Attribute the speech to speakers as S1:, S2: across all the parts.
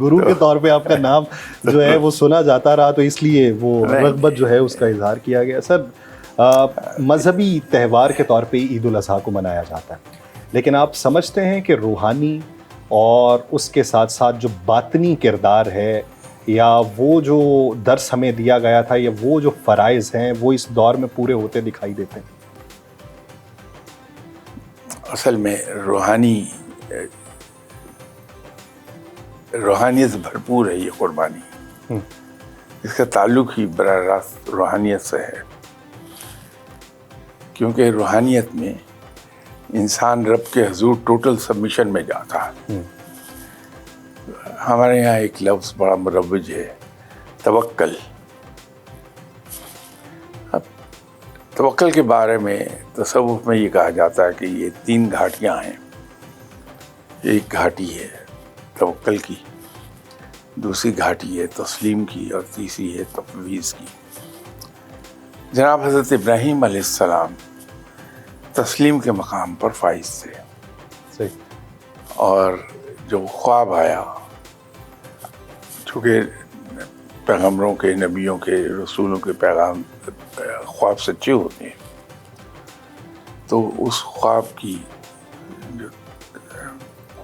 S1: گرو کے طور پہ آپ کا نام جو ہے وہ سنا جاتا رہا تو اس لیے وہ رغبت جو ہے اس کا اظہار کیا گیا. سر مذہبی تہوار کے طور پہ عید الاضحیٰ کو منایا جاتا ہے، لیکن آپ سمجھتے ہیں کہ روحانی اور اس کے ساتھ ساتھ جو باطنی کردار ہے یا وہ جو درس ہمیں دیا گیا تھا یا وہ جو فرائض ہیں وہ اس دور میں پورے ہوتے دکھائی دیتے ہیں؟
S2: اصل میں روحانیت سے بھرپور ہے یہ قربانی. اس کا تعلق ہی براہ راست روحانیت سے ہے، کیونکہ روحانیت میں انسان رب کے حضور ٹوٹل سبمیشن میں جاتا ہے. ہمارے یہاں ایک لفظ بڑا مروج ہے، توکل. اب توکل کے بارے میں تصوف میں یہ کہا جاتا ہے کہ یہ 3 گھاٹیاں ہیں. ایک گھاٹی ہے توکل کی، دوسری گھاٹی ہے تسلیم کی، اور تیسری ہے تفویض کی. جناب حضرت ابراہیم علیہ السلام تسلیم کے مقام پر فائز تھے.
S1: صحیح.
S2: اور جو خواب آیا، چونکہ پیغمبروں کے، نبیوں کے، رسولوں کے پیغام خواب سچے ہوتے ہیں، تو اس خواب کی جو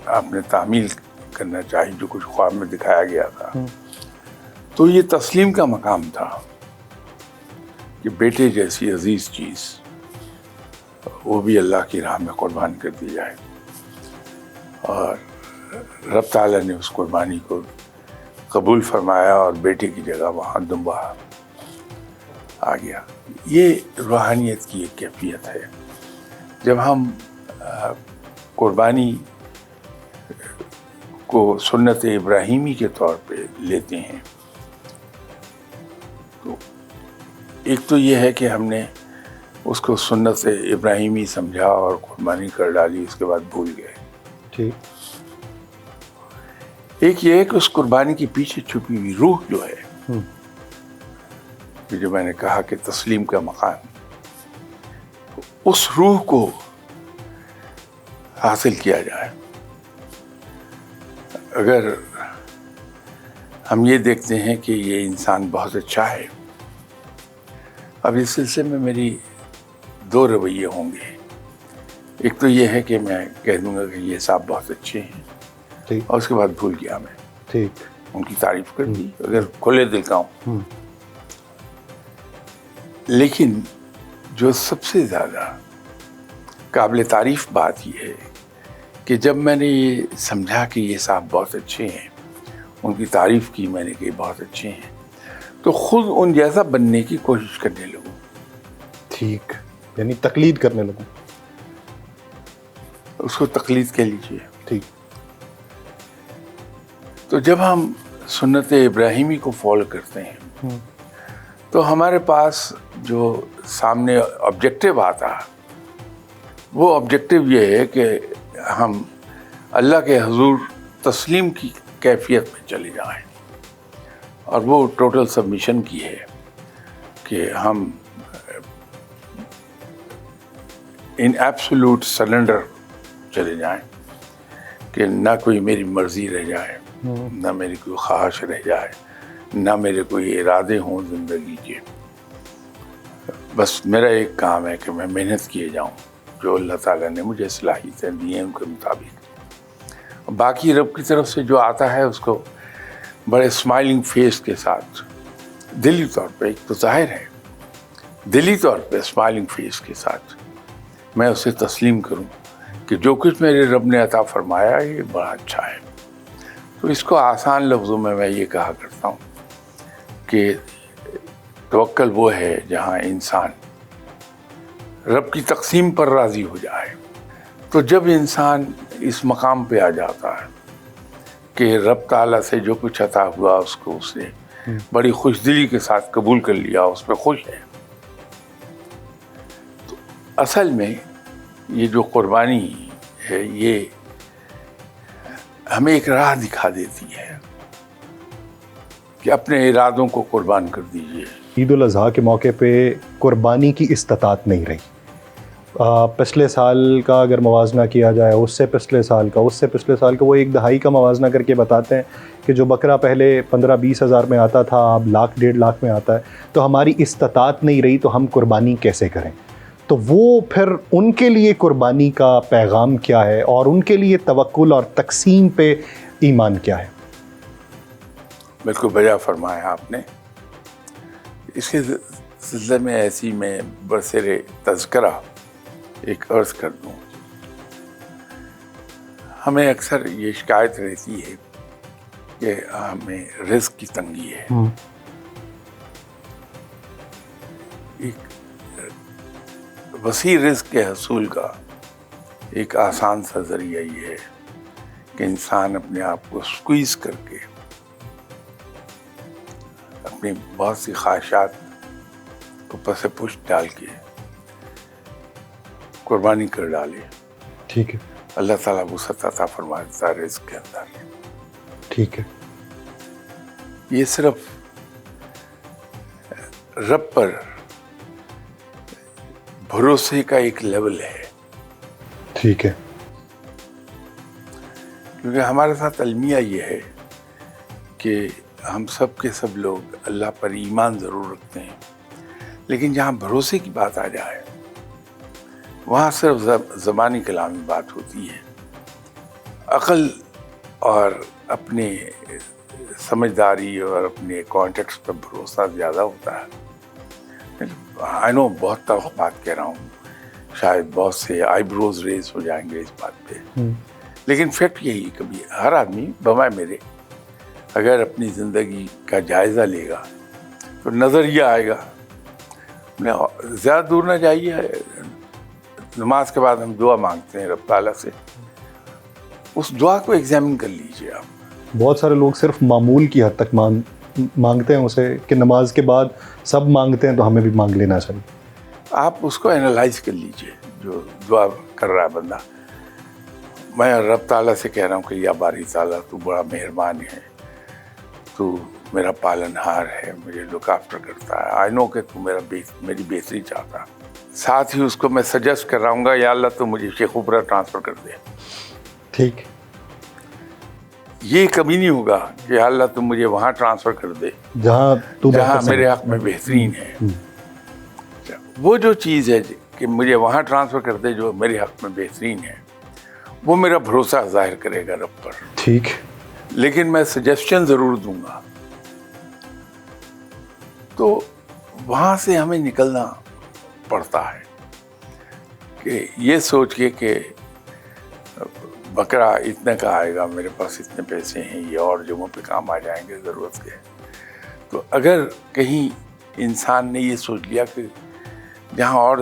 S2: آپ نے تعمیل کرنا چاہی، جو کچھ خواب میں دکھایا گیا تھا، تو یہ تسلیم کا مقام تھا کہ بیٹے جیسی عزیز چیز وہ بھی اللہ کی راہ میں قربان کر دی جائے. اور رب تعالیٰ نے اس قربانی کو قبول فرمایا اور بیٹے کی جگہ وہاں دمبا آ گیا. یہ روحانیت کی ایک کیفیت ہے. جب ہم قربانی کو سنت ابراہیمی کے طور پہ لیتے ہیں تو ایک تو یہ ہے کہ ہم نے اس کو سنت ابراہیمی سمجھا اور قربانی کر ڈالی، اس کے بعد بھول گئے.
S1: ٹھیک.
S2: ایک یہ ہے کہ اس قربانی کے پیچھے چھپی ہوئی روح جو ہے، جو میں نے کہا کہ تسلیم کا مقام، اس روح کو حاصل کیا جائے. اگر ہم یہ دیکھتے ہیں کہ یہ انسان بہت اچھا ہے، اب اس سلسلے میں میری 2 رویے ہوں گے. ایک تو یہ ہے کہ میں کہہ دوں گا کہ یہ صاحب بہت اچھے ہیں، اور اس کے بعد بھول گیا میں.
S1: ٹھیک.
S2: ان کی تعریف کر دی اگر کھلے دل کا ہوں. لیکن جو سب سے زیادہ قابل تعریف بات یہ ہے کہ جب میں نے یہ سمجھا کہ یہ صاحب بہت اچھے ہیں، ان کی تعریف کی میں نے کہ بہت اچھے ہیں، تو خود ان جیسا بننے کی کوشش کرنے لگوں.
S1: ٹھیک. یعنی تقلید کرنے لگوں.
S2: اس کو تقلید کہہ لیجیے.
S1: ٹھیک.
S2: تو جب ہم سنت ابراہیمی کو فالو کرتے ہیں تو ہمارے پاس جو سامنے آبجیکٹیو آتا وہ آبجیکٹیو یہ ہے کہ ہم اللہ کے حضور تسلیم کی کیفیت میں چلے جائیں، اور وہ ٹوٹل سبمیشن کی ہے کہ ہم ان ایبسولوٹ سرنڈر چلے جائیں کہ نہ کوئی میری مرضی رہ جائے، نہ میری کوئی خواہش رہ جائے، نہ میرے کوئی ارادے ہوں زندگی کے. بس میرا ایک کام ہے کہ میں محنت کیے جاؤں، جو اللہ تعالیٰ نے مجھے صلاحیتیں دی ہیں ان کے مطابق. باقی رب کی طرف سے جو آتا ہے اس کو بڑے اسمائلنگ فیس کے ساتھ، دلی طور پہ، ایک تو ظاہر ہے دلی طور پہ اسمائلنگ فیس کے ساتھ میں اسے تسلیم کروں کہ جو کچھ میرے رب نے عطا فرمایا یہ بڑا اچھا ہے. تو اس کو آسان لفظوں میں یہ کہا کرتا ہوں کہ توکل وہ ہے جہاں انسان رب کی تقسیم پر راضی ہو جائے. تو جب انسان اس مقام پہ آ جاتا ہے کہ رب تعالیٰ سے جو کچھ عطا ہوا اس کو اس نے بڑی خوش دلی کے ساتھ قبول کر لیا، اس پہ خوش ہے، تو اصل میں یہ جو قربانی ہے یہ ہمیں ایک راہ دکھا دیتی ہے کہ اپنے ارادوں کو قربان کر دیجیے.
S1: عید الاضحیٰ کے موقع پہ قربانی کی استطاعت نہیں رہی، پچھلے سال کا اگر موازنہ کیا جائے اس سے پچھلے سال کا وہ 1 دہائی کا موازنہ کر کے بتاتے ہیں کہ جو بکرا پہلے 15-20 ہزار میں آتا تھا اب 1,00,000-1.5 لاکھ میں آتا ہے. تو ہماری استطاعت نہیں رہی تو ہم قربانی کیسے کریں؟ تو وہ پھر ان کے لیے قربانی کا پیغام کیا ہے اور ان کے لیے توکل اور تقسیم پہ ایمان کیا ہے؟
S2: بالکل بجا فرمایا آپ نے. اس کے سلسلے میں ایسی میں برسر تذکرہ ایک عرض کر دوں. ہمیں اکثر یہ شکایت رہتی ہے کہ ہمیں رزق کی تنگی ہے. ایک وسیع رزق کے حصول کا ایک آسان سا ذریعہ یہ ہے کہ انسان اپنے آپ کو سکویز کر کے اپنی بہت سی خواہشات کو پس پشت ڈال کے قربانی کر ڈالے.
S1: ٹھیک ہے.
S2: اللہ تعالیٰ وسعت عطا فرما دیتا ہے رزق کے اندر.
S1: ٹھیک ہے.
S2: یہ صرف رب پر بھروسے کا ایک لیول ہے.
S1: ٹھیک ہے.
S2: کیونکہ ہمارے ساتھ المیہ یہ ہے کہ ہم سب کے سب لوگ اللہ پر ایمان ضرور رکھتے ہیں، لیکن جہاں بھروسے کی بات آ جائے وہاں صرف زبانی کلامی بات ہوتی ہے. عقل اور اپنے سمجھداری اور اپنے کانٹیکس پر بھروسہ زیادہ ہوتا ہے. آئی نو بہت تلخ بات کہہ رہا ہوں، شاید بہت سے آئی بروز ریز ہو جائیں گے اس بات پہ، لیکن فیکٹ یہی کبھی ہر آدمی بمائے میرے اگر اپنی زندگی کا جائزہ لے گا تو نظریہ آئے گا. زیادہ دور نہ جائیے، نماز کے بعد ہم دعا مانگتے ہیں رب تعالیٰ سے، اس دعا کو ایگزامن کر لیجئے آپ.
S1: بہت سارے لوگ صرف معمول کی حد تک مانگتے ہیں اسے کہ نماز کے بعد سب مانگتے ہیں تو ہمیں بھی مانگ لینا چاہیے.
S2: آپ اس کو انالائز کر لیجئے جو دعا کر رہا ہے بندہ. میں رب تعالیٰ سے کہہ رہا ہوں کہ یا باری تعالیٰ تو بڑا مہربان ہے، تو میرا پالن ہار ہے، مجھے لک آفٹر کرتا ہے. آئی نو کہ تو میری بہتری چاہتا. ساتھ ہی اس کو میں سجیسٹ کر رہا ہوں گا یا اللہ تو مجھے شیخ اوپرا ٹرانسفر کر دے.
S1: ٹھیک.
S2: یہ کبھی نہیں ہوگا کہ اللہ تم مجھے وہاں ٹرانسفر کر دے
S1: جہاں
S2: میرے حق میں بہترین ہے. وہ جو چیز ہے کہ مجھے وہاں ٹرانسفر کر دے جو میرے حق میں بہترین ہے، وہ میرا بھروسہ ظاہر کرے گا رب پر.
S1: ٹھیک.
S2: لیکن میں سجیسشن ضرور دوں گا. تو وہاں سے ہمیں نکلنا پڑتا ہے کہ یہ سوچ کے کہ بکرا اتنے کا آئے گا، میرے پاس اتنے پیسے ہیں، یہ اور جگہوں پہ کام آ جائیں گے ضرورت کے. تو اگر کہیں انسان نے یہ سوچ لیا کہ جہاں اور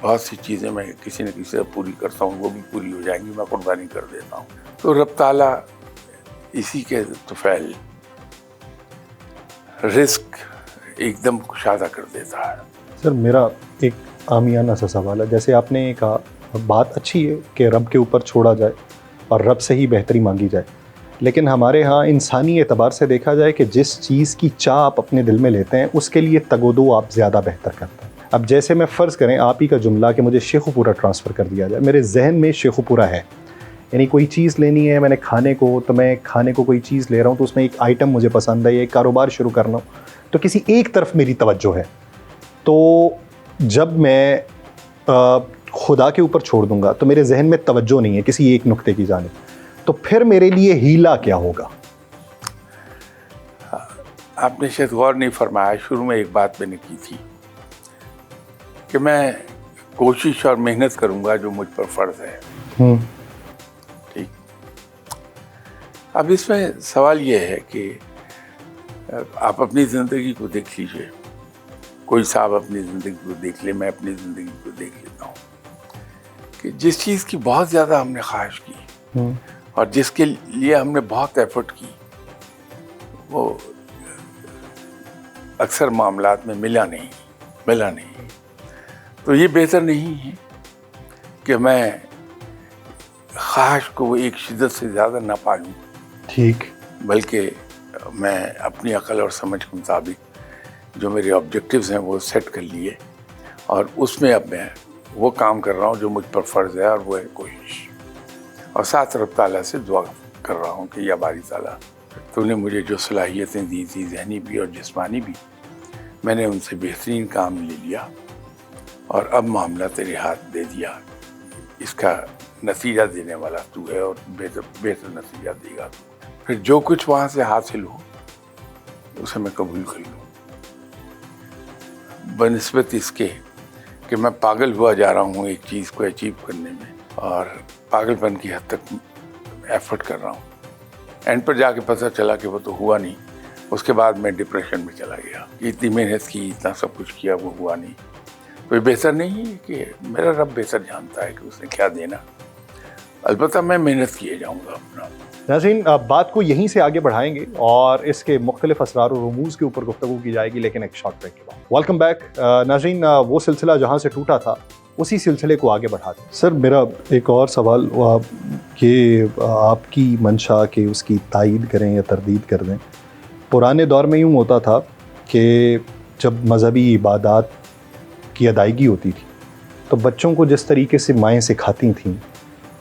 S2: بہت سی چیزیں میں کسی نہ کسی سے پوری کرتا ہوں وہ بھی پوری ہو جائیں گی، میں قربانی کر دیتا ہوں، تو رب تعالیٰ اسی کے طفیل رزق ایک دم کشادہ کر دیتا ہے.
S1: سر میرا ایک عامیانہ سا سوال ہے. جیسے آپ نے کہا بات اچھی ہے کہ رب کے اوپر چھوڑا جائے اور رب سے ہی بہتری مانگی جائے، لیکن ہمارے ہاں انسانی اعتبار سے دیکھا جائے کہ جس چیز کی چاہ آپ اپنے دل میں لیتے ہیں اس کے لیے تگ و دو آپ زیادہ بہتر کرتے ہیں. اب جیسے میں فرض کریں آپ ہی کا جملہ کہ مجھے شیخو پورا ٹرانسفر کر دیا جائے، میرے ذہن میں شیخو پورا ہے، یعنی کوئی چیز لینی ہے میں نے کھانے کو، تو میں کھانے کو کوئی چیز لے رہا ہوں تو اس میں ایک آئٹم مجھے پسند ہے، ایک کاروبار شروع کرنا ہوں تو کسی ایک طرف میری توجہ ہے. تو جب میں خدا کے اوپر چھوڑ دوں گا تو میرے ذہن میں توجہ نہیں ہے کسی ایک نقطے کی جانب، تو پھر میرے لیے ہیلا کیا ہوگا؟
S2: آپ نے شاید غور نہیں فرمایا، شروع میں ایک بات میں نے کی تھی کہ میں کوشش اور محنت کروں گا جو مجھ پر فرض ہے. ٹھیک. اب اس میں سوال یہ ہے کہ آپ اپنی زندگی کو دیکھ لیجئے، کوئی صاحب اپنی زندگی کو دیکھ لے، میں اپنی زندگی کو دیکھ لیتا ہوں کہ جس چیز کی بہت زیادہ ہم نے خواہش کی اور جس کے لیے ہم نے بہت ایفرٹ کی، وہ اکثر معاملات میں ملا نہیں. تو یہ بہتر نہیں ہے کہ میں خواہش کو ایک شدت سے زیادہ نہ پالوں.
S1: ٹھیک.
S2: بلکہ میں اپنی عقل اور سمجھ کے مطابق جو میرے آبجیکٹیوز ہیں وہ سیٹ کر لیے اور اس میں اب میں وہ کام کر رہا ہوں جو مجھ پر فرض ہے، اور وہ ہے کوشش، اور ساتھ رب تعالیٰ سے دعا کر رہا ہوں کہ یا باری تعالیٰ، تو نے مجھے جو صلاحیتیں دی تھی ذہنی بھی اور جسمانی بھی، میں نے ان سے بہترین کام لے لیا، اور اب معاملہ تیرے ہاتھ دے دیا، اس کا نتیجہ دینے والا تو ہے، اور بہتر نتیجہ دے گا تو، پھر جو کچھ وہاں سے حاصل ہو اسے میں قبول کر لوں، بنسبت اس کے کہ میں پاگل ہوا جا رہا ہوں ایک چیز کو اچیو کرنے میں، اور پاگل پن کی حد تک ایفرٹ کر رہا ہوں، اینڈ پر جا کے پتہ چلا کہ وہ تو ہوا نہیں، اس کے بعد میں ڈپریشن میں چلا گیا، اتنی محنت کی، اتنا سب کچھ کیا، وہ ہوا نہیں، کوئی بہتر نہیں ہے کہ میرا رب بہتر جانتا ہے کہ اس نے کیا دینا، البتہ میں محنت کیے جاؤں گا اپنا۔
S1: ناظرین بات کو یہیں سے آگے بڑھائیں گے اور اس کے مختلف اسرار و رموز کے اوپر گفتگو کی جائے گی، لیکن ایک شارٹ بریک کے بعد۔ ویلکم بیک ناظرین، وہ سلسلہ جہاں سے ٹوٹا تھا اسی سلسلے کو آگے بڑھاتے ہیں۔ سر میرا ایک اور سوال کہ آپ کی منشا کہ اس کی تائید کریں یا تردید کر دیں، پرانے دور میں یوں ہوتا تھا کہ جب مذہبی عبادات کی ادائیگی ہوتی تھی تو بچوں کو جس طریقے سے مائیں سکھاتی تھیں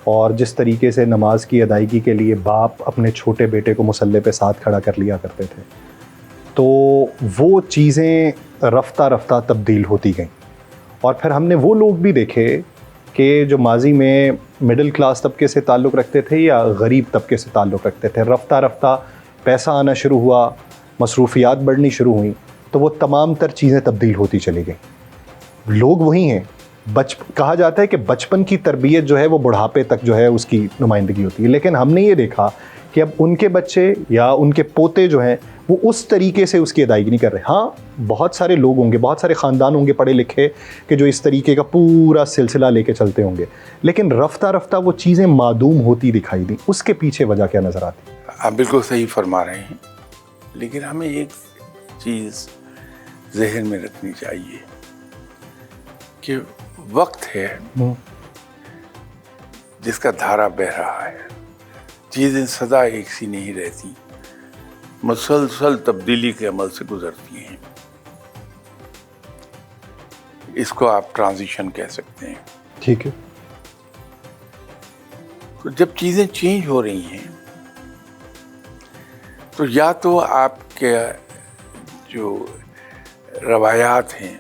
S1: اور جس طریقے سے نماز کی ادائیگی کے لیے باپ اپنے چھوٹے بیٹے کو مصلی پہ ساتھ کھڑا کر لیا کرتے تھے، تو وہ چیزیں رفتہ رفتہ تبدیل ہوتی گئیں، اور پھر ہم نے وہ لوگ بھی دیکھے کہ جو ماضی میں مڈل کلاس طبقے سے تعلق رکھتے تھے یا غریب طبقے سے تعلق رکھتے تھے، رفتہ رفتہ پیسہ آنا شروع ہوا، مصروفیات بڑھنی شروع ہوئیں، تو وہ تمام تر چیزیں تبدیل ہوتی چلی گئیں، لوگ وہی ہیں، کہا جاتا ہے کہ بچپن کی تربیت جو ہے وہ بڑھاپے تک جو ہے اس کی نمائندگی ہوتی ہے، لیکن ہم نے یہ دیکھا کہ اب ان کے بچے یا ان کے پوتے جو ہیں وہ اس طریقے سے اس کی ادائیگی نہیں کر رہے۔ ہاں بہت سارے لوگ ہوں گے، بہت سارے خاندان ہوں گے پڑھے لکھے کہ جو اس طریقے کا پورا سلسلہ لے کے چلتے ہوں گے، لیکن رفتہ رفتہ وہ چیزیں معدوم ہوتی دکھائی دیں، اس کے پیچھے وجہ کیا نظر آتی؟
S2: آپ بالکل صحیح فرما رہے ہیں، لیکن ہمیں ایک چیز ذہن میں رکھنی چاہیے کہ وقت ہے جس کا دھارا بہہ رہا ہے، چیزیں سدا ایک سی نہیں رہتی، مسلسل تبدیلی کے عمل سے گزرتی ہیں، اس کو آپ ٹرانزیشن کہہ سکتے ہیں۔
S1: ٹھیک ہے،
S2: تو جب چیزیں چینج ہو رہی ہیں تو یا تو آپ کے جو روایات ہیں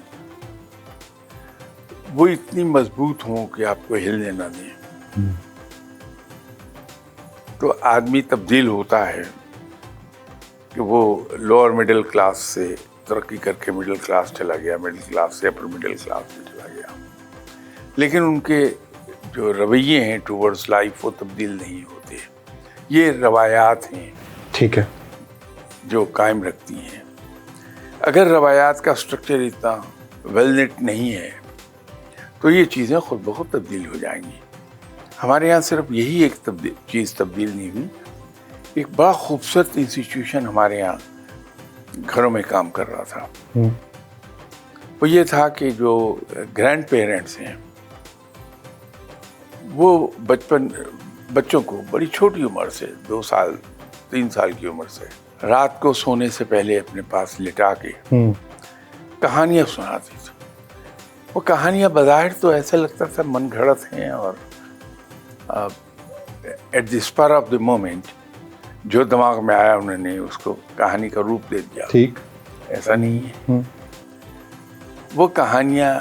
S2: وہ اتنی مضبوط ہوں کہ آپ کو ہلنے نہ دیں، تو آدمی تبدیل ہوتا ہے کہ وہ لوور مڈل کلاس سے ترقی کر کے مڈل کلاس چلا گیا، مڈل کلاس سے اپر مڈل کلاس میں چلا گیا، لیکن ان کے جو رویے ہیں ٹورڈز لائف وہ تبدیل نہیں ہوتے، یہ روایات ہیں
S1: ٹھیک ہے، جو
S2: قائم رکھتی ہیں۔ اگر روایات کا سٹرکچر اتنا ویل نٹ نہیں ہے تو یہ چیزیں خود بخود تبدیل ہو جائیں گی۔ ہمارے یہاں صرف یہی ایک چیز تبدیل نہیں ہوئی، ایک بڑا خوبصورت انسٹیٹیوشن ہمارے یہاں گھروں میں کام کر رہا تھا، وہ یہ تھا کہ جو گرینڈ پیرنٹس ہیں وہ بچوں کو بڑی چھوٹی عمر سے 2 سال 3 سال کی عمر سے رات کو سونے سے پہلے اپنے پاس لٹا کے کہانیاں سناتی تھی۔ وہ کہانیاں بظاہر تو ایسا لگتا تھا من گھڑت ہیں، اور at the spur of the moment جو دماغ میں آیا انہوں نے اس کو کہانی کا روپ دے دیا،
S1: ٹھیک،
S2: ایسا نہیں ہے۔ وہ کہانیاں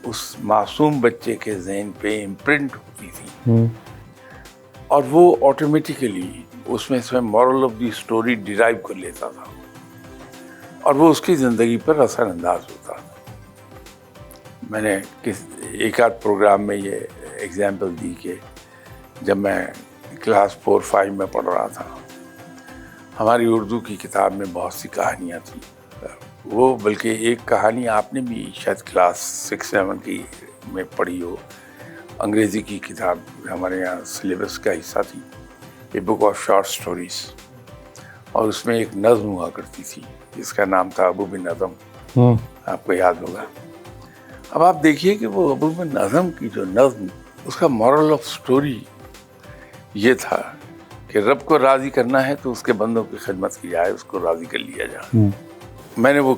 S2: اس معصوم بچے کے ذہن پہ امپرنٹ ہوتی تھی، اور وہ آٹومیٹیکلی اس میں سے moral of the story derive کر لیتا تھا، اور وہ اس کی زندگی پر اثر انداز ہوتا تھا۔ میں نے ایک آدھ پروگرام میں یہ ایگزامپل دی کہ جب میں کلاس 4-5 میں پڑھ رہا تھا، ہماری اردو کی کتاب میں بہت سی کہانیاں تھیں، وہ بلکہ ایک کہانی آپ نے بھی شاید کلاس 6-7 کی میں پڑھی ہو، انگریزی کی کتاب ہمارے یہاں سلیبس کا حصہ تھی، اے بک آف شارٹ سٹوریز، اور اس میں ایک نظم ہوا کرتی تھی جس کا نام تھا ابو بن نظم، آپ کو یاد ہوگا۔ اب آپ دیکھیے کہ وہ ابو بن نظم کی جو نظم، اس کا مورل آف سٹوری یہ تھا کہ رب کو راضی کرنا ہے تو اس کے بندوں کی خدمت کی جائے، اس کو راضی کر لیا جائے۔ میں نے وہ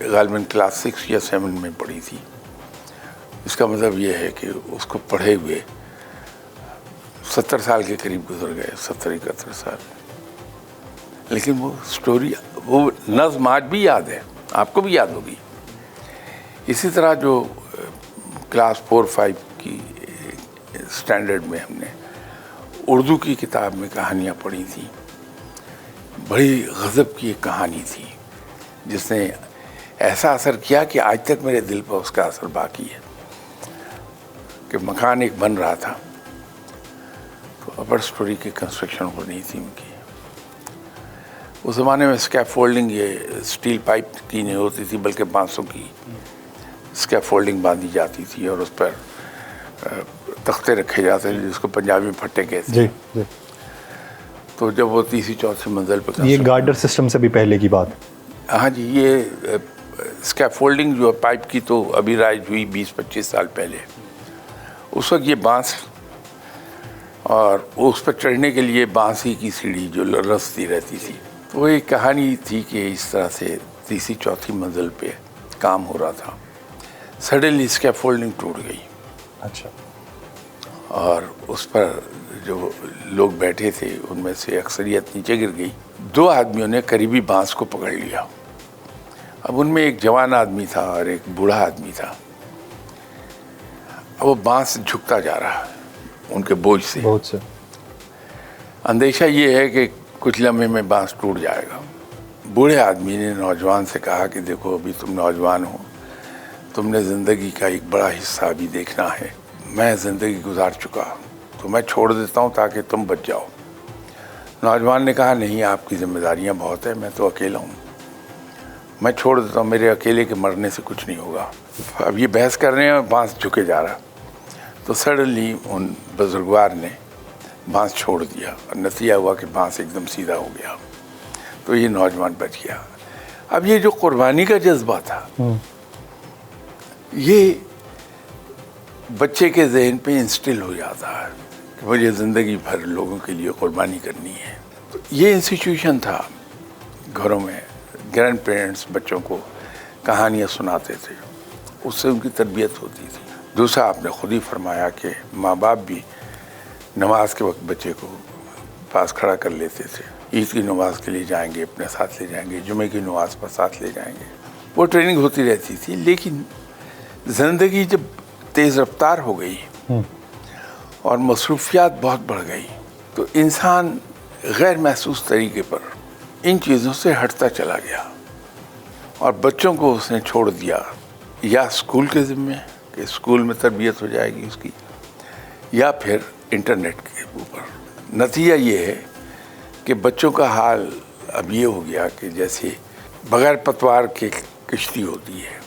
S2: غالباً کلاس 6 یا 7 میں پڑھی تھی۔ اس کا مطلب یہ ہے کہ اس کو پڑھے ہوئے 70 سال کے قریب گزر گئے، 70-71 سال، لیکن وہ سٹوری، وہ نظم آج بھی یاد ہے، آپ کو بھی یاد ہوگی۔ اسی طرح جو کلاس 4-5 کی اسٹینڈرڈ میں ہم نے اردو کی کتاب میں کہانیاں پڑھی تھیں، بڑی غضب کی ایک کہانی تھی جس نے ایسا اثر کیا کہ آج تک میرے دل پر اس کا اثر باقی ہے، کہ مکان ایک بن رہا تھا تو اپر سٹوری کی کنسٹرکشن ہو رہی تھی ان کی۔ اس زمانے میں اسکیپ فولڈنگ یہ اسٹیل پائپ کی نہیں ہوتی تھی بلکہ بانسوں کی اسکیپ فولڈنگ باندھی جاتی تھی اور اس پر تختے رکھے جاتے تھے جس کو پنجابی میں پھٹے کہتے ہیں۔
S1: جی۔
S2: تو جب وہ 3ری-4تھی منزل پہ،
S1: یہ گارڈر سسٹم سے بھی پہلے کی بات؟
S2: ہاں جی، یہ اسکیپ فولڈنگ جو پائپ کی تو ابھی رائج ہوئی 20-25 سال پہلے۔ اس وقت یہ بانس، اور اس پر چڑھنے کے لیے بانس ہی کی سیڑھی جو رستی رہتی تھی۔ تو وہ ایک کہانی تھی کہ اس طرح سے 3ری-4تھی منزل پہ کام ہو رہا تھا، سڈنلی اسکیپ فولڈنگ ٹوٹ گئی۔
S1: اچھا۔
S2: اور اس پر جو لوگ بیٹھے تھے ان میں سے اکثریت نیچے گر گئی۔ 2 آدمیوں نے قریبی بانس کو پکڑ لیا۔ اب ان میں ایک جوان آدمی تھا اور ایک بوڑھا آدمی تھا۔ اب وہ بانس جھکتا جا رہا ہے ان کے بوجھ سے،
S1: بہت سے
S2: اندیشہ یہ ہے کہ کچھ لمحے میں بانس ٹوٹ جائے گا۔ بوڑھے آدمی نے نوجوان سے کہا کہ دیکھو ابھی تم نوجوان ہو، تم نے زندگی کا ایک بڑا حصہ بھی دیکھنا ہے، میں زندگی گزار چکا تو میں چھوڑ دیتا ہوں تاکہ تم بچ جاؤ۔ نوجوان نے کہا نہیں، آپ کی ذمہ داریاں بہت ہیں، میں تو اکیلا ہوں، میں چھوڑ دیتا ہوں، میرے اکیلے کے مرنے سے کچھ نہیں ہوگا۔ اب یہ بحث کر رہے ہیں، بانس جھکے جا رہا، تو سڈنلی ان بزرگوار نے بانس چھوڑ دیا اور نتیجہ ہوا کہ بانس ایک دم سیدھا ہو گیا، تو یہ نوجوان بچ گیا۔ اب یہ جو قربانی کا جذبہ تھا، یہ بچے کے ذہن پہ انسٹل ہو جاتا ہے کہ مجھے زندگی بھر لوگوں کے لیے قربانی کرنی ہے۔ تو یہ انسٹیٹیوشن تھا، گھروں میں گرینڈ پیرنٹس بچوں کو کہانیاں سناتے تھے، اس سے ان کی تربیت ہوتی تھی۔ دوسرا، آپ نے خود ہی فرمایا کہ ماں باپ بھی نماز کے وقت بچے کو پاس کھڑا کر لیتے تھے، عید کی نماز کے لیے جائیں گے اپنے ساتھ لے جائیں گے، جمعے کی نماز پر ساتھ لے جائیں گے، وہ ٹریننگ ہوتی رہتی تھی۔ لیکن زندگی جب تیز رفتار ہو گئی اور مصروفیات بہت بڑھ گئی تو انسان غیر محسوس طریقے پر ان چیزوں سے ہٹتا چلا گیا اور بچوں کو اس نے چھوڑ دیا یا اسکول کے ذمے کہ اسکول میں تربیت ہو جائے گی اس کی، یا پھر انٹرنیٹ کے اوپر۔ نتیجہ یہ ہے کہ بچوں کا حال اب یہ ہو گیا کہ جیسے بغیر پتوار کے کشتی ہوتی ہے،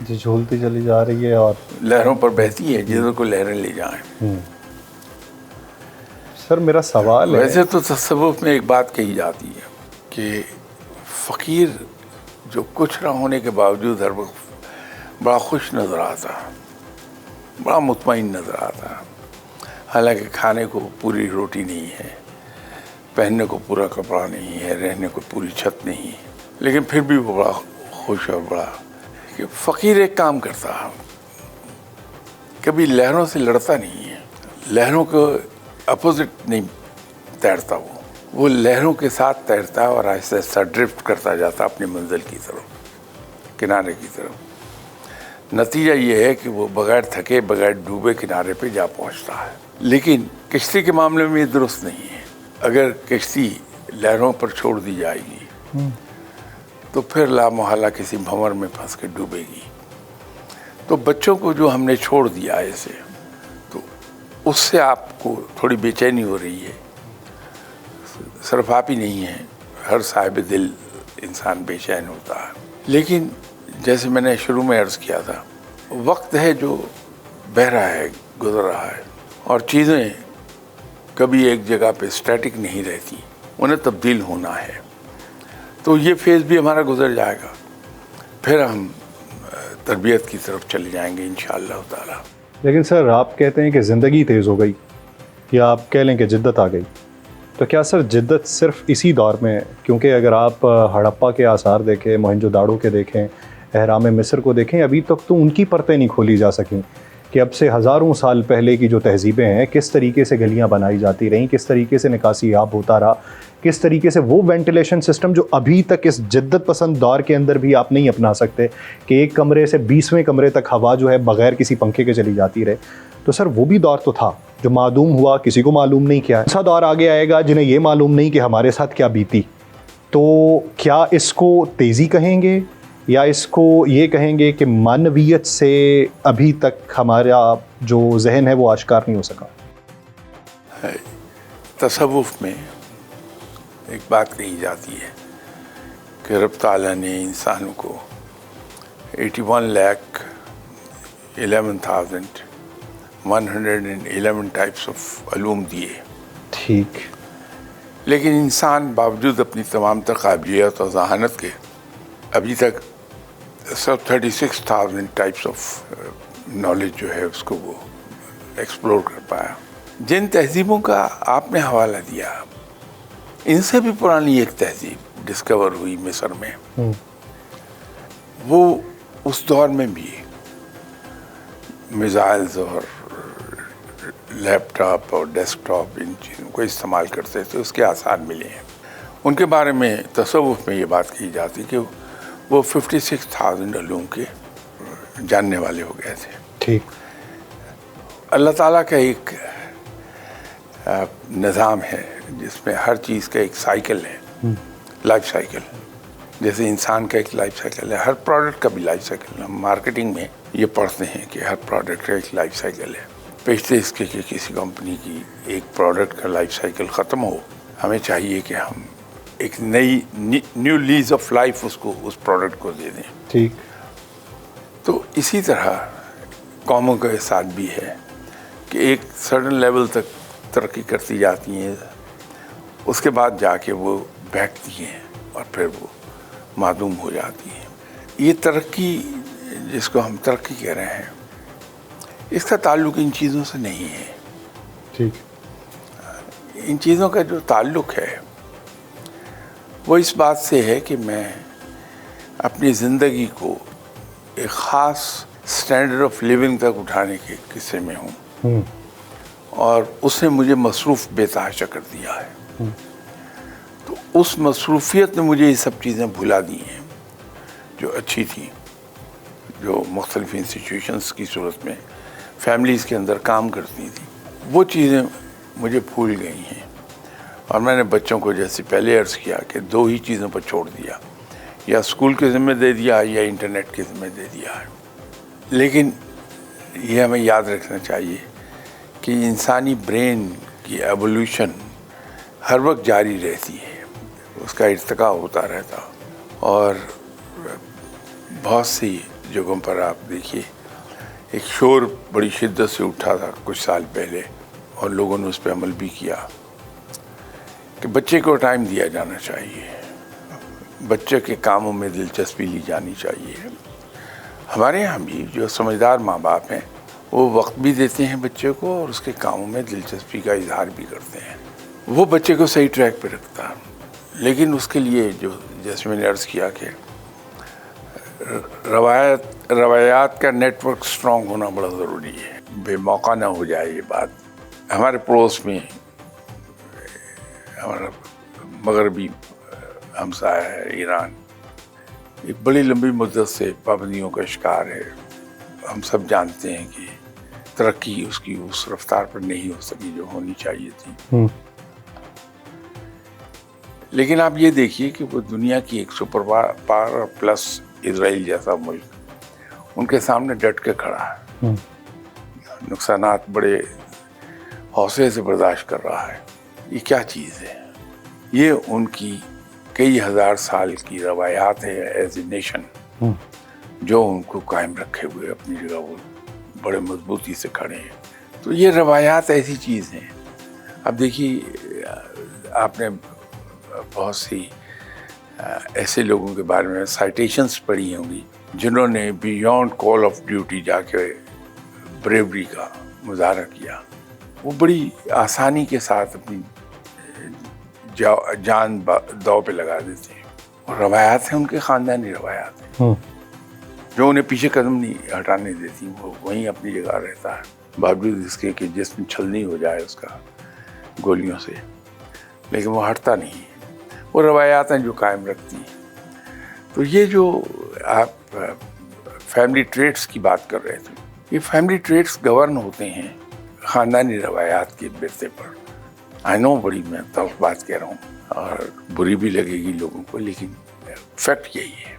S1: جی، جھولتی چلی جا رہی ہے اور
S2: لہروں پر بہتی ہے، جدھر کو لہریں لے جائیں۔
S1: سر میرا سوال ہے،
S2: ویسے تو تصوف میں ایک بات کہی جاتی ہے کہ فقیر جو کچھ نہ ہونے کے باوجود ہر وقت بڑا خوش نظر آتا، بڑا مطمئن نظر آتا، حالانکہ کھانے کو پوری روٹی نہیں ہے، پہننے کو پورا کپڑا نہیں ہے، رہنے کو پوری چھت نہیں ہے، لیکن پھر بھی وہ بڑا خوش اور بڑا کہ فقیر ایک کام کرتا، کبھی لہروں سے لڑتا نہیں ہے، لہروں کو اپوزٹ نہیں تیرتا، وہ لہروں کے ساتھ تیرتا اور آہستہ آہستہ ڈرفٹ کرتا جاتا اپنی منزل کی طرف، کنارے کی طرف۔ نتیجہ یہ ہے کہ وہ بغیر تھکے بغیر ڈوبے کنارے پہ جا پہنچتا ہے۔ لیکن کشتی کے معاملے میں یہ درست نہیں ہے، اگر کشتی لہروں پر چھوڑ دی جائے گی تو پھر لامحالہ کسی بھنور میں پھنس کے ڈوبے گی۔ تو بچوں کو جو ہم نے چھوڑ دیا ایسے، تو اس سے آپ کو تھوڑی بے چینی ہو رہی ہے۔ صرف آپ ہی نہیں ہیں، ہر صاحب دل انسان بے چین ہوتا ہے۔ لیکن جیسے میں نے شروع میں عرض کیا تھا، وقت ہے جو بہہ رہا ہے، گزر رہا ہے، اور چیزیں کبھی ایک جگہ پہ اسٹیٹک نہیں رہتی، انہیں تبدیل ہونا ہے۔ تو یہ فیز بھی ہمارا گزر جائے گا، پھر ہم تربیت کی طرف چلے جائیں گے انشاءاللہ تعالی۔
S1: لیکن سر آپ کہتے ہیں کہ زندگی تیز ہو گئی، یا آپ کہہ لیں کہ جدت آ گئی، تو کیا سر جدت صرف اسی دور میں ہے؟ کیونکہ اگر آپ ہڑپا کے آثار دیکھیں، موہنجو داڑو کے دیکھیں، اہرام مصر کو دیکھیں، ابھی تک تو ان کی پرتیں نہیں کھولی جا سکیں۔ کہ اب سے ہزاروں سال پہلے کی جو تہذیبیں ہیں کس طریقے سے گلیاں بنائی جاتی رہیں، کس طریقے سے نکاسی آب ہوتا رہا، کس طریقے سے وہ وینٹیلیشن سسٹم جو ابھی تک اس جدت پسند دور کے اندر بھی آپ نہیں اپنا سکتے کہ ایک کمرے سے 20ویں کمرے تک ہوا جو ہے بغیر کسی پنکھے کے چلی جاتی رہے. تو سر وہ بھی دور تو تھا جو معدوم ہوا، کسی کو معلوم نہیں کیا. ایسا دور آگے آئے گا جنہیں یہ معلوم نہیں کہ ہمارے ساتھ کیا بیتی. تو کیا اس کو تیزی کہیں گے یا اس کو یہ کہیں گے کہ معنویت سے ابھی تک ہمارا جو ذہن ہے وہ آشکار نہیں ہو سکا؟
S2: تصوف میں ایک بات کہی جاتی ہے کہ رب تعالیٰ نے انسانوں کو 81,11,111 ٹائپس آف علوم دیے.
S1: ٹھیک.
S2: لیکن انسان باوجود اپنی تمام تر قابلیت اور ذہانت کے ابھی تک 36,000 ٹائپس آف نالج جو ہے اس کو وہ ایکسپلور کر پایا. جن تہذیبوں کا آپ نے حوالہ دیا ان سے بھی پرانی ایک تہذیب ڈسکور ہوئی مصر میں. وہ اس دور میں بھی میزائلز اور لیپ ٹاپ اور ڈیسک ٹاپ ان چیزوں کو استعمال کرتے تھے، اس کے آثار ملے ہیں. ان کے بارے میں تصوف میں یہ بات کہی جاتی کہ وہ 56,000 علوم کے جاننے والے ہو گئے تھے.
S1: ٹھیک.
S2: اللہ تعالیٰ کا ایک نظام ہے جس میں ہر چیز کا ایک سائیکل ہے، لائف سائیکل. جیسے انسان کا ایک لائف سائیکل ہے، ہر پروڈکٹ کا بھی لائف سائیکل ہے. ہم مارکیٹنگ میں یہ پڑھتے ہیں کہ ہر پروڈکٹ کا ایک لائف سائیکل ہے. پیشتے اس کے کہ کسی کمپنی کی ایک پروڈکٹ کا لائف سائیکل ختم ہو، ہمیں چاہیے کہ ہم ایک نیو لیز آف لائف اس پروڈکٹ کو دے دیں.
S1: ٹھیک.
S2: تو اسی طرح قوموں کے ساتھ بھی ہے کہ ایک سرٹن لیول تک ترقی کرتی جاتی ہیں، اس کے بعد جا کے وہ بیٹھتی ہیں اور پھر وہ معدوم ہو جاتی ہیں. یہ ترقی جس کو ہم ترقی کہہ رہے ہیں اس کا تعلق ان چیزوں سے نہیں ہے.
S1: ٹھیک.
S2: ان چیزوں کا جو تعلق ہے وہ اس بات سے ہے کہ میں اپنی زندگی کو ایک خاص سٹینڈرڈ آف لیونگ تک اٹھانے کے قصے میں ہوں اور اس نے مجھے مصروف بے تحاشا کر دیا ہے. تو اس مصروفیت نے مجھے یہ سب چیزیں بھلا دی ہیں جو اچھی تھیں، جو مختلف انسٹیٹیوشنس کی صورت میں فیملیز کے اندر کام کرتی تھیں. وہ چیزیں مجھے بھول گئی ہیں اور میں نے بچوں کو جیسے پہلے عرض کیا کہ 2 ہی چیزوں پر چھوڑ دیا، یا اسکول کے ذمہ دے دیا یا انٹرنیٹ کے ذمہ دے دیا ہے. لیکن یہ ہمیں یاد رکھنا چاہیے کہ انسانی برین کی ایوولوشن ہر وقت جاری رہتی ہے، اس کا ارتقاء ہوتا رہتا. اور بہت سی جگہوں پر آپ دیکھیے ایک شور بڑی شدت سے اٹھا تھا کچھ سال پہلے اور لوگوں نے اس پہ عمل بھی کیا کہ بچے کو ٹائم دیا جانا چاہیے، بچے کے کاموں میں دلچسپی لی جانی چاہیے. ہمارے یہاں بھی جو سمجھدار ماں باپ ہیں وہ وقت بھی دیتے ہیں بچے کو اور اس کے کاموں میں دلچسپی کا اظہار بھی کرتے ہیں. وہ بچے کو صحیح ٹریک پہ رکھتا ہے. لیکن اس کے لیے جو جیسے میں نے عرض کیا کہ روایات کا نیٹ ورک اسٹرانگ ہونا بڑا ضروری ہے، بے موقع نہ ہو جائے. یہ بات ہمارے پڑوس میں ہمارا مغربی ہمسایہ ہے ایران، ایک بڑی لمبی مدت سے پابندیوں کا شکار ہے. ہم سب جانتے ہیں کہ ترقی اس کی اس رفتار پر نہیں ہو سکی جو ہونی چاہیے تھی. لیکن آپ یہ دیکھیے کہ وہ دنیا کی ایک سپر پاور پلس اسرائیل جیسا ملک ان کے سامنے ڈٹ کے کھڑا ہے، نقصانات بڑے حوصلے سے برداشت کر رہا ہے. یہ کیا چیز ہے؟ یہ ان کی کئی ہزار سال کی روایات ہے ایز اے نیشن جو ان کو قائم رکھے ہوئے اپنی جگہ وہ بڑے مضبوطی سے کھڑے ہیں. تو یہ روایات ایسی چیز ہیں. اب دیکھیے آپ نے بہت سی ایسے لوگوں کے بارے میں سائٹیشنز پڑھی ہوں گی جنہوں نے بیونڈ کال آف ڈیوٹی جا کے بریوری کا مظاہرہ کیا. وہ بڑی آسانی کے ساتھ اپنی جان داؤ پہ لگا دیتے ہیں. اور روایات ہیں ان کے خاندانی روایات ہیں. جو انہیں پیچھے قدم نہیں ہٹانے دیتی، وہ وہیں اپنی جگہ رہتا ہے، باوجود اس کے کہ جسم چھلنی ہو جائے اس کا گولیوں سے، لیکن وہ ہٹتا نہیں. وہ روایات ہیں جو قائم رکھتی ہیں. تو یہ جو آپ فیملی ٹریٹس کی بات کر رہے تھے، یہ فیملی ٹریٹس گورن ہوتے ہیں خاندانی روایات کے برتے پر. آئی نو بڑی میں تلخ بات کہہ رہا ہوں اور بری بھی لگے گی لوگوں کو، لیکن فیکٹ یہی ہے.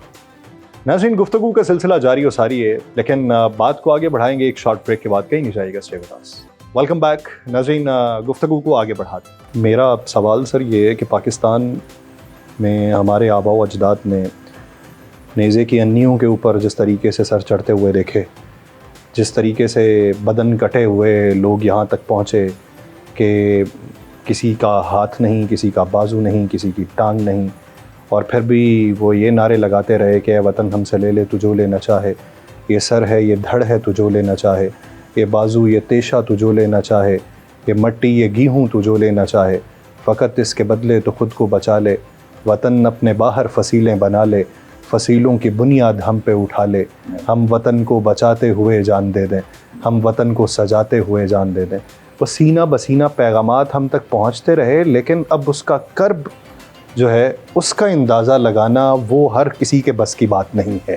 S1: ناظرین، گفتگو کا سلسلہ جاری و ساری ہے، لیکن بات کو آگے بڑھائیں گے ایک شارٹ بریک کے بعد. کہیں نہیں جائے گا، stay with us. Welcome back. ناظرین، گفتگو کو آگے بڑھاتے ہیں. میرا سوال سر یہ ہے کہ پاکستان میں ہمارے آباء و اجداد نے نیزے کی انیوں کے اوپر جس طریقے سے سر چڑھتے ہوئے دیکھے، جس طریقے سے بدن کٹے ہوئے لوگ یہاں تک پہنچے کہ کسی کا ہاتھ نہیں، کسی کا بازو نہیں، کسی کی ٹانگ نہیں، اور پھر بھی وہ یہ نعرے لگاتے رہے کہ اے وطن ہم سے لے لے تو جو لینا چاہے، یہ سر ہے یہ دھڑ ہے تو جو لینا چاہے، یہ بازو یہ تیشہ تو جو لینا چاہے، یہ مٹی یہ گیہوں تو جو لینا چاہے، فقط اس کے بدلے تو خود کو بچا لے، وطن اپنے باہر فصیلیں بنا لے، فصیلوں کی بنیاد ہم پہ اٹھا لے، ہم وطن کو بچاتے ہوئے جان دے دیں، ہم وطن کو سجاتے ہوئے جان دے دیں. وہ سینہ بسینہ پیغامات ہم تک پہنچتے رہے، لیکن اب اس کا کرب جو ہے اس کا اندازہ لگانا وہ ہر کسی کے بس کی بات نہیں ہے.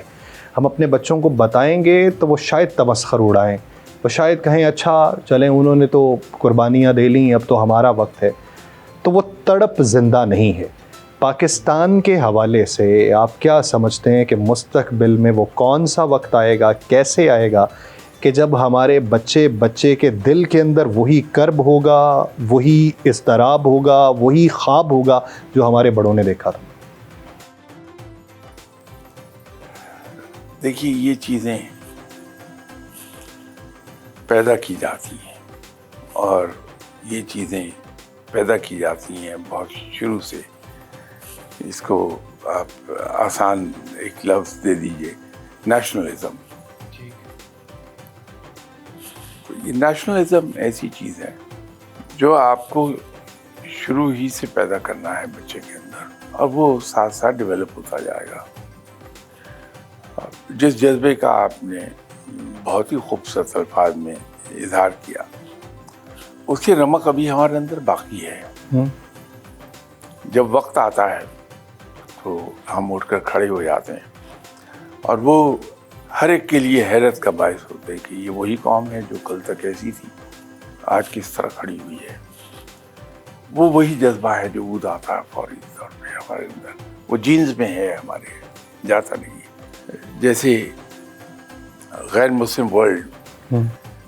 S1: ہم اپنے بچوں کو بتائیں گے تو وہ شاید تمسخر اڑائیں، وہ شاید کہیں اچھا چلیں انہوں نے تو قربانیاں دے لیں، اب تو ہمارا وقت ہے. تو وہ تڑپ زندہ نہیں ہے. پاکستان کے حوالے سے آپ کیا سمجھتے ہیں کہ مستقبل میں وہ کون سا وقت آئے گا، کیسے آئے گا کہ جب ہمارے بچے کے دل کے اندر وہی کرب ہوگا، وہی اضطراب ہوگا، وہی خواب ہوگا جو ہمارے بڑوں نے دیکھا تھا؟
S2: دیکھیے، یہ چیزیں پیدا کی جاتی ہیں، اور یہ چیزیں پیدا کی جاتی ہیں بہت شروع سے. اس کو آپ آسان ایک لفظ دے دیجئے، نیشنلزم. یہ نیشنلزم ایسی چیز ہے جو آپ کو شروع ہی سے پیدا کرنا ہے بچے کے اندر، اور وہ ساتھ ساتھ ڈیولپ ہوتا جائے گا. جس جذبے کا آپ نے بہت ہی خوبصورت الفاظ میں اظہار کیا، اس کی رمق ابھی ہمارے اندر باقی ہے. جب وقت آتا ہے تو ہم اٹھ کر کھڑے ہو جاتے ہیں، اور وہ ہر ایک کے لیے حیرت کا باعث ہوتے کہ یہ وہی قوم ہے جو کل تک ایسی تھی، آج کس طرح کھڑی ہوئی ہے. وہ وہی جذبہ ہے جو اود آتا ہے فوری طور پہ ہمارے اندر، وہ جینز میں ہے ہمارے، جاتا نہیں ہے. جیسے غیر مسلم ورلڈ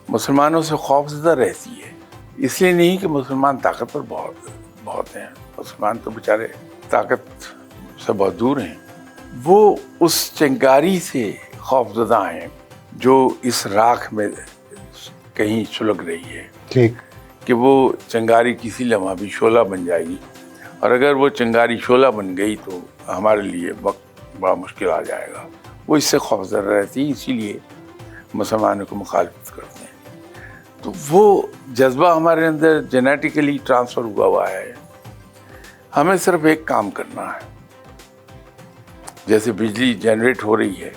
S2: مسلمانوں سے خوف زدہ رہتی ہے، اس لیے نہیں کہ مسلمان طاقتور بہت ہیں، مسلمان تو بیچارے طاقت سے بہت دور ہیں. وہ اس چنگاری سے خوف زدہ ہیں جو اس راکھ میں کہیں سلگ رہی ہے.
S1: ٹھیک
S2: کہ وہ چنگاری کسی لمحہ بھی شعلہ بن جائے گی، اور اگر وہ چنگاری شعلہ بن گئی تو ہمارے لیے وقت بڑا مشکل آ جائے گا. وہ اس سے خوف زدہ رہتی ہے، اسی لیے مسلمانوں کو مخالفت کرتے ہیں. تو وہ جذبہ ہمارے اندر جینیٹیکلی ٹرانسفر ہوا ہے. ہمیں صرف ایک کام کرنا ہے. جیسے بجلی جنریٹ ہو رہی ہے،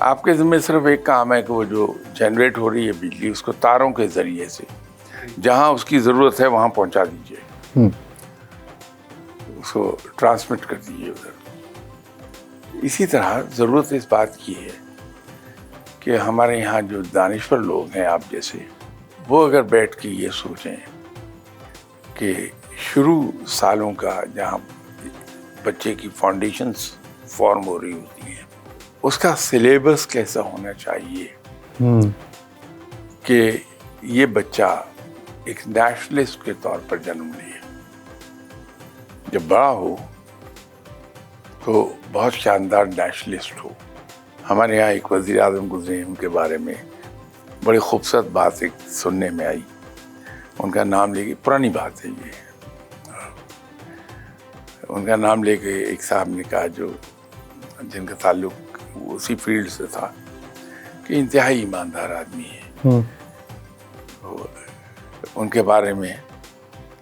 S2: آپ کے ذمہ صرف ایک کام ہے کہ وہ جو جنریٹ ہو رہی ہے بجلی، اس کو تاروں کے ذریعے سے جہاں اس کی ضرورت ہے وہاں پہنچا دیجیے، اس کو ٹرانسمٹ کر دیجیے ادھر. اسی طرح ضرورت اس بات کی ہے کہ ہمارے یہاں جو دانشور لوگ ہیں آپ جیسے، وہ اگر بیٹھ کے یہ سوچیں کہ شروع سالوں کا جہاں بچے کی فاؤنڈیشنز فارم ہو رہی ہوتی ہیں، اس کا سلیبس کیسا ہونا چاہیے کہ یہ بچہ ایک نیشنلسٹ کے طور پر جنم لے، جب بڑا ہو تو بہت شاندار نیشنلسٹ ہو. ہمارے یہاں ایک وزیر اعظم گزرے ہیں، ان کے بارے میں بڑی خوبصورت بات ایک سننے میں آئی. ان کا نام لے کے، پرانی بات ہے یہ، ان کا نام لے کے ایک صاحب نے کہا جو جن کا تعلق اسی فیلڈ سے تھا کہ انتہائی ایماندار آدمی ہے. ان کے بارے میں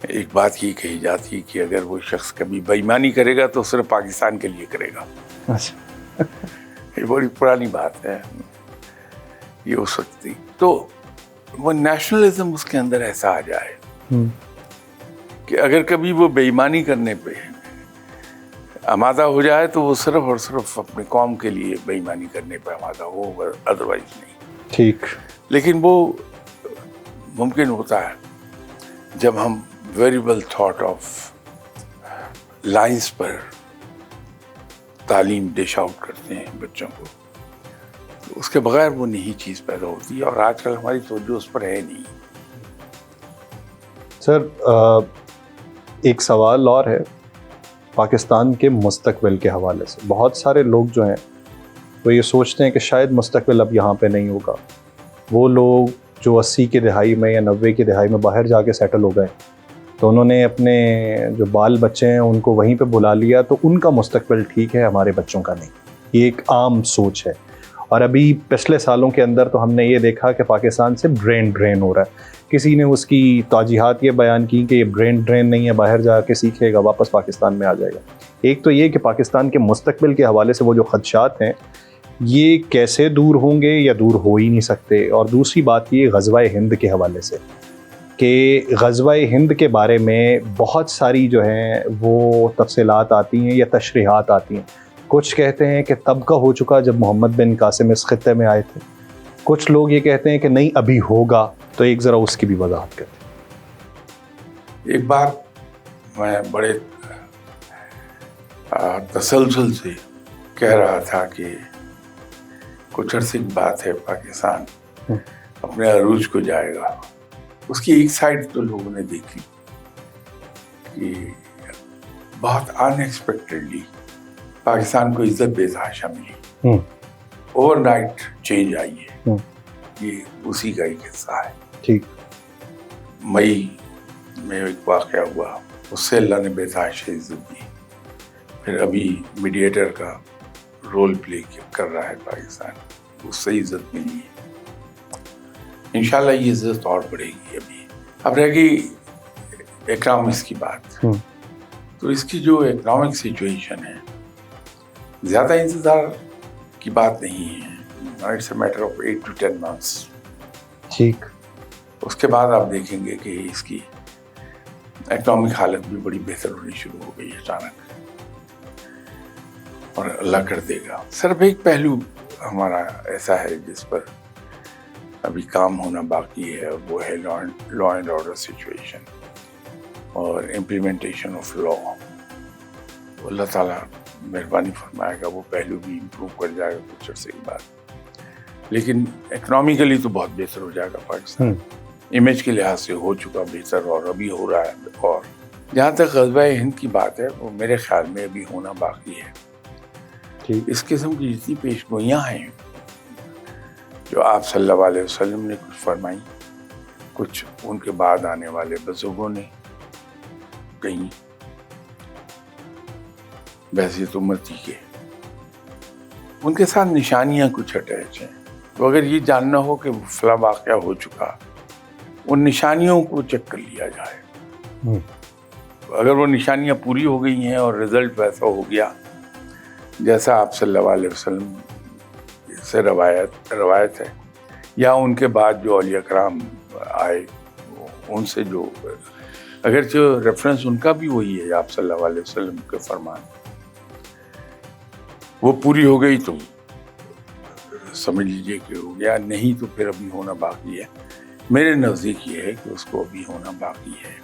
S2: ایک بات یہ کہی جاتی کہ اگر وہ شخص کبھی بےایمانی کرے گا تو صرف پاکستان کے لیے کرے گا. یہ بڑی پرانی بات ہے، یہ ہو سکتی تو وہ نیشنلزم اس کے اندر ایسا آ جائے کہ اگر کبھی وہ بے ایمانی کرنے پہ آمادہ ہو جائے تو وہ صرف اور صرف اپنے قوم کے لیے بے ایمانی کرنے پہ آمادہ ہو، ادروائز نہیں.
S1: ٹھیک.
S2: لیکن وہ ممکن ہوتا ہے جب ہم ویریبل تھاٹ آف لائنز پر تعلیم ڈش آؤٹ کرتے ہیں بچوں کو، تو اس کے بغیر وہ نہیں چیز پیدا ہوتی ہے، اور آج کل ہماری توجہ اس پر ہے نہیں.
S1: سر ایک سوال اور ہے پاکستان کے مستقبل کے حوالے سے. بہت سارے لوگ جو ہیں وہ یہ سوچتے ہیں کہ شاید مستقبل اب یہاں پہ نہیں ہوگا. وہ لوگ جو 80 کی دہائی میں یا 90 کی دہائی میں باہر جا کے سیٹل ہو گئے تو انہوں نے اپنے جو بال بچے ہیں ان کو وہیں پہ بلا لیا تو ان کا مستقبل ٹھیک ہے، ہمارے بچوں کا نہیں. یہ ایک عام سوچ ہے. اور ابھی پچھلے سالوں کے اندر تو ہم نے یہ دیکھا کہ پاکستان سے برین ڈرین ہو رہا ہے. کسی نے اس کی توجیحات یہ بیان کی کہ یہ برین ڈرین نہیں ہے، باہر جا کے سیکھے گا واپس پاکستان میں آ جائے گا. ایک تو یہ کہ پاکستان کے مستقبل کے حوالے سے وہ جو خدشات ہیں یہ کیسے دور ہوں گے یا دور ہو ہی نہیں سکتے. اور دوسری بات یہ غزوہ ہند کے حوالے سے کہ غزوہ ہند کے بارے میں بہت ساری جو ہیں وہ تفصیلات آتی ہیں یا تشریحات آتی ہیں. کچھ کہتے ہیں کہ تب کا ہو چکا جب محمد بن قاسم اس خطے میں آئے تھے، کچھ لوگ یہ کہتے ہیں کہ نہیں ابھی ہوگا. تو ایک ذرا اس کی بھی وضاحت کریں.
S2: ایک بات میں بڑے تسلسل سے کہہ رہا تھا کہ کچھ عرصے کی بات ہے پاکستان اپنے عروج کو جائے گا. اس کی ایک سائڈ تو لوگوں نے دیکھی کہ بہت ان ایکسپیکٹڈلی پاکستان کو عزت بے تحاشا ملی، اوور نائٹ چینج آئی ہے. یہ اسی کا ایک حصہ ہے.
S1: ٹھیک.
S2: مئی میں ایک واقعہ ہوا، اس سے اللہ نے بے تحاشا عزت دی. پھر ابھی میڈیٹر کا رول پلے کر رہا ہے پاکستان، اس سے عزت ملی ہے. انشاءاللہ یہ عزت اور بڑھے گی. اب رہ گئی اکنامکس کی بات، تو اس کی جو اکنامک سچویشن ہے زیادہ انتظار کی بات نہیں ہے. It's a matter of 8 to 10 months.
S1: ٹھیک.
S2: اس کے بعد آپ دیکھیں گے کہ اس کی اکنامک حالت بھی بڑی بہتر ہونی شروع ہو گئی اچانک، اور اللہ کر دے گا. صرف ایک پہلو ہمارا ایسا ہے جس پر ابھی کام ہونا باقی ہے، وہ ہے لا اینڈ آرڈر سچویشن اور امپلیمنٹیشن آف لا. اللہ تعالیٰ مہربانی فرمائے گا وہ پہلو بھی امپروو کر جائے گا کچھ عرصے کے بعد. لیکن اکنامیکلی تو بہت بہتر ہو جائے گا پاکستان. امیج کے لحاظ سے ہو چکا بہتر، اور ابھی ہو رہا ہے. اور جہاں تک غزوہ ہند کی بات ہے وہ میرے خیال میں ابھی ہونا باقی ہے. اس قسم کی جتنی پیش گوئیاں ہیں جو آپ صلی اللہ علیہ وسلم نے کچھ فرمائی، کچھ ان کے بعد آنے والے بزرگوں نے کہیں، ویسے تو امتی کے ان کے ساتھ نشانیاں کچھ اٹیچ ہیں. تو اگر یہ جاننا ہو کہ فلاں واقعہ ہو چکا، ان نشانیوں کو چیک کر لیا جائے. اگر وہ نشانیاں پوری ہو گئی ہیں اور رزلٹ ویسا ہو گیا جیسا آپ صلی اللہ علیہ وسلم سے روایت ہے، یا ان کے بعد جو اولیاء کرام آئے ان سے جو اگرچہ ریفرنس ان کا بھی وہی ہے آپ صلی اللہ علیہ وسلم کے فرمان، وہ پوری ہو گئی تو سمجھ لیجئے کہ ہو گیا. نہیں تو پھر ابھی ہونا باقی ہے. میرے نزدیک یہ ہے کہ اس کو ابھی ہونا باقی ہے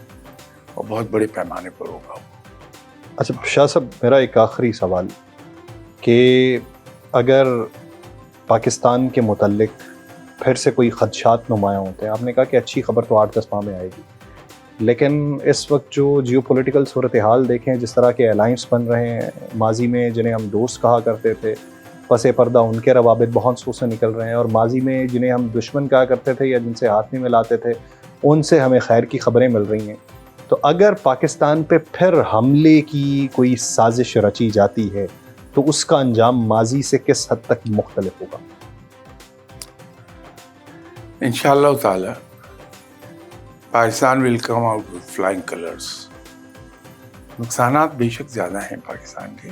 S2: اور بہت بڑے پیمانے پر ہوگا.
S1: اچھا شاہ صاحب، میرا ایک آخری سوال کہ اگر پاکستان کے متعلق پھر سے کوئی خدشات نمایاں ہوتے ہیں، آپ نے کہا کہ اچھی خبر تو 8-10 ماہ میں آئے گی، لیکن اس وقت جو جیو پولیٹیکل صورتحال دیکھیں، جس طرح کے الائنس بن رہے ہیں، ماضی میں جنہیں ہم دوست کہا کرتے تھے پس پردہ ان کے روابط بہت سو سے نکل رہے ہیں، اور ماضی میں جنہیں ہم دشمن کہا کرتے تھے یا جن سے ہاتھ نہیں ملاتے تھے ان سے ہمیں خیر کی خبریں مل رہی ہیں. تو اگر پاکستان پہ پھر حملے کی کوئی سازش رچی جاتی ہے تو اس کا انجام ماضی سے کس حد تک مختلف ہوگا؟
S2: انشاءاللہ تعالی Pakistan will come out with flying colours. نقصانات بے شک زیادہ ہیں، پاکستان کے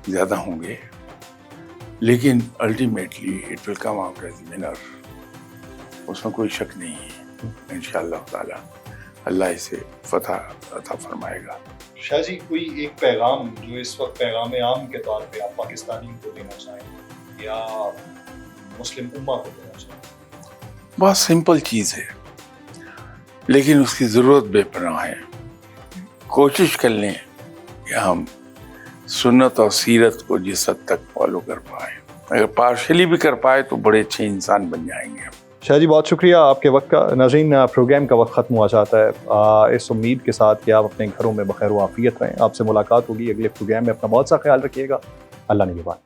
S2: زیادہ ہوں گے، لیکن ultimately it will come out as winner, اس میں کوئی شک نہیں ہے. انشاءاللہ تعالی اللہ اسے فتح عطا فرمائے گا.
S1: شاہ جی کوئی ایک پیغام جو اس وقت پیغام عام کے طور پہ آپ پاکستانیوں کو دینا چاہیں یا مسلم امہ کو دینا چاہیں؟
S2: بہت سمپل چیز ہے لیکن اس کی ضرورت بے پناہ ہے. کوشش کر لیں کہ ہم سنت اور سیرت کو جس حد تک فالو کر پائیں. اگر پارشلی بھی کر پائے تو بڑے اچھے انسان بن جائیں گے.
S1: شاہ جی بہت شکریہ آپ کے وقت کا. ناظرین پروگرام کا وقت ختم ہوا جاتا ہے، اس امید کے ساتھ کہ آپ اپنے گھروں میں بخیر و عافیت رہیں. آپ سے ملاقات ہوگی اگلے پروگرام میں. اپنا بہت سا خیال رکھیے گا. اللہ نگہبان.